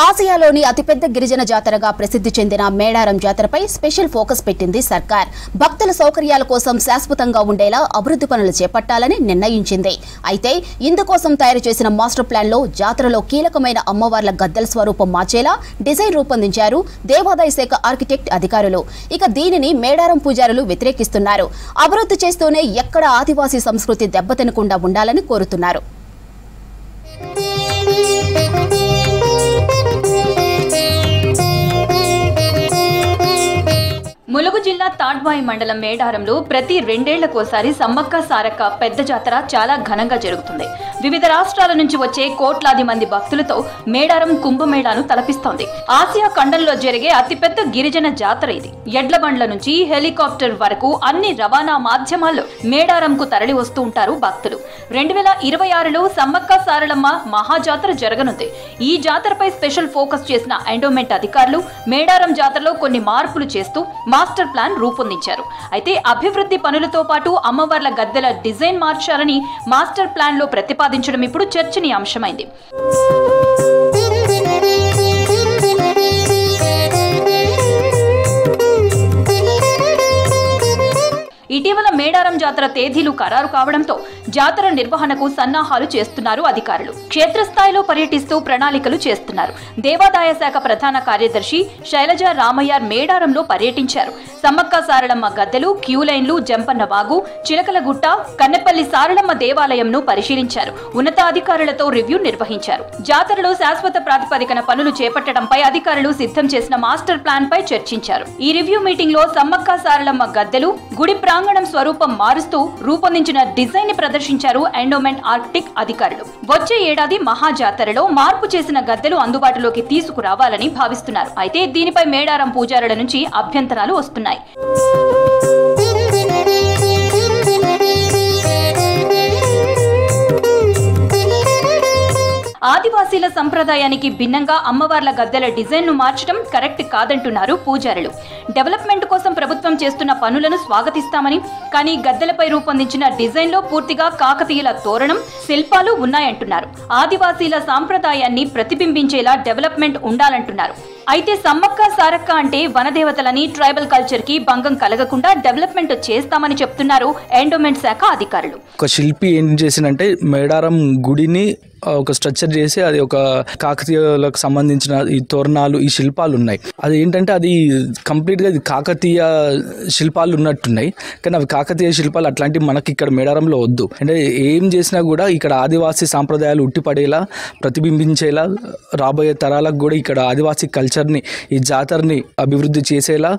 ఆసియాలోని అతిపెద్ద గిరిజన జాతరగా ప్రసిద్ధి చెందిన మేడారం జాతరపై స్పెషల్ ఫోకస్ పెట్టింది సర్కార్. భక్తుల సౌకర్యాల కోసం శాశ్వతంగా ఉండేలా అభివృద్ధి పనులు చేపట్టాలని నిర్ణయించింది. అయితే ఇందుకోసం తయారు చేసిన మాస్టర్ ప్లాన్ లో జాతరలో కీలకమైన అమ్మవార్ల గద్దెల స్వరూపం మార్చేలా డిజైన్ రూపొందించారు దేవాదాయ శాఖ ఆర్కిటెక్ట్ అధికారులు. ఇక దీనిని మేడారం పూజారులు వ్యతిరేకిస్తున్నారు. అభివృద్ధి చేస్తూనే ఎక్కడ ఆదివాసీ సంస్కృతి దెబ్బతినకుండా ఉండాలని కోరుతున్నారు. ములుగు జిల్లా తాడ్వాయి మండలం మేడారంలో ప్రతి రెండేళ్లకోసారి సమ్మక్క సారక్క పెద్ద జాతర చాలా ఘనంగా జరుగుతుంది. వివిధ రాష్ట్రాల నుంచి వచ్చే కోట్లాది మంది భక్తులతో మేడారం కుంభమేళాను తలపిస్తోంది. ఆసియా ఖండంలో జరిగే అతిపెద్ద గిరిజన జాతర ఇది. ఎడ్ల బండ్ల నుంచి హెలికాప్టర్ వరకు అన్ని రవాణా మాధ్యమాల్లో మేడారంకు తరలి వస్తూ ఉంటారు భక్తులు. 2026లో సమ్మక్క సారలమ్మ మహాజాతర జరగనుంది. ఈ జాతరపై స్పెషల్ ఫోకస్ చేసిన ఎండోమెంట్ అధికారులు మేడారం జాతరలో కొన్ని మార్పులు చేస్తూ మాస్టర్ ప్లాన్ రూపొందించారు. అయితే అభివృద్ధి పనులతో పాటు అమ్మవార్ల గద్దెల డిజైన్ మార్చాలని మాస్టర్ ప్లాన్ లో ప్రతిపాదించడం ఇప్పుడు చర్చనీయాంశమైంది. ఇటీవల మేడారం జాతర తేదీలు ఖరారు కావడంతో జాతర నిర్వహణకు సన్నాహాలు చేస్తున్నారు అధికారులు. క్షేత్రస్థాయిలో పర్యటిస్తూ ప్రణాళికలు చేస్తున్నారు. దేవాదాయ శాఖ ప్రధాన కార్యదర్శి శైలజ రామయ్య మేడారంలో పర్యటించారు. సమ్మక్క సారలమ్మ గద్దెలు, క్యూ లైన్లు, జంపన్న వాగు, చిలకలగుట్ట, కన్నెపల్లి సారలమ్మ దేవాలయంను పరిశీలించారు. ఉన్నతాధికారులతో రివ్యూ నిర్వహించారు. జాతరలో శాశ్వత ప్రాతిపదికన పనులు చేపట్టడంపై అధికారులు సిద్ధం చేసిన మాస్టర్ ప్లాన్ పై చర్చించారు. ఈ రివ్యూ మీటింగ్ లో సమ్మక్క సారలమ్మ గద్దెలు, గుడి ప్రాంగణం స్వరూపం మారుస్తూ రూపొందించిన డిజైన్ ని ప్రదర్శించారు ఎండోమెంట్ ఆర్కిటెక్ట్ అధికారులు. వచ్చే ఏడాది మహాజాతరలో మార్పు చేసిన గద్దెలు అందుబాటులోకి తీసుకురావాలని భావిస్తున్నారు. అయితే దీనిపై మేడారం పూజారుల నుంచి అభ్యంతరాలు వస్తున్నాయి. ఆదివాసీల సంప్రదాయానికి భిన్నంగా అమ్మవార్ల గద్దెల డిజైన్ ను మార్చడం కరెక్ట్ కాదంటున్నారు పూజారులు. డెవలప్మెంట్ కోసం ప్రభుత్వం చేస్తున్న పనులను స్వాగతిస్తామని, కానీ గద్దెలపై రూపొందించిన డిజైన్ లో పూర్తిగా కాకతీయుల తోరణం, శిల్పాలు ఉన్నాయంటున్నారు. ఆదివాసీల సాంప్రదాయాన్ని ప్రతిబింబించేలా డెవలప్మెంట్ ఉండాలంటున్నారు. అయితే సమ్మక్క సారక్క అంటే వనదేవతలని, ట్రైబల్ కల్చర్ కి భంగం కలగకుండా డెవలప్మెంట్ చేస్తామని చెప్తున్నారు ఎండోమెంట్ శాఖ అధికారులు. ఒక శిల్పి ఏం చేసినంటే మేడారం గుడిని ఒక స్ట్రక్చర్ చేసి అది ఒక కాకతీయులకు సంబంధించిన ఈ తోరణాలు, ఈ శిల్పాలు ఉన్నాయి. అది ఏంటంటే అది కంప్లీట్గా కాకతీయ శిల్పాలు ఉన్నట్టున్నాయి. కానీ అవి కాకతీయ శిల్పాలు అట్లాంటివి మనకి ఇక్కడ మేడారంలో వద్దు. అంటే ఏం చేసినా కూడా ఇక్కడ ఆదివాసీ సాంప్రదాయాలు ఉట్టిపడేలా, ప్రతిబింబించేలా, రాబోయే తరాలకు కూడా ఇక్కడ ఆదివాసీ కల్చర్ని, ఈ జాతరని అభివృద్ధి చేసేలా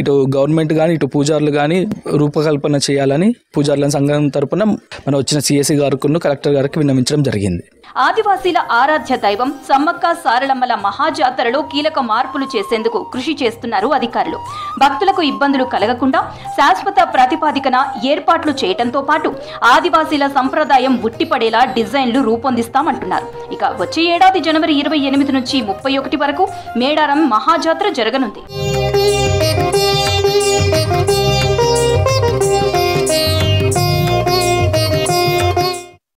ఇటు గవర్నమెంట్ కానీ ఇటు పూజారులు కానీ రూపకల్పన చేయాలని పూజారుల సంఘం తరపున మనం వచ్చిన సిఎస్సి గారికి, కలెక్టర్ గారికి విన్నవించడం జరిగింది. ఆదివాసీల ఆరాధ్య దైవం సమ్మక్క సారలమ్మల మహాజాతరలో కీలక మార్పులు చేసేందుకు కృషి చేస్తున్నారు అధికారులు. భక్తులకు ఇబ్బందులు కలగకుండా శాశ్వత ప్రాతిపదికన ఏర్పాట్లు చేయడంతో పాటు ఆదివాసీల సంప్రదాయం ఉట్టిపడేలా డిజైన్లు రూపొందిస్తామంటున్నారు. ఇక వచ్చే ఏడాది జనవరి 28 నుంచి 31 వరకు మేడారం మహాజాతర జరగనుంది.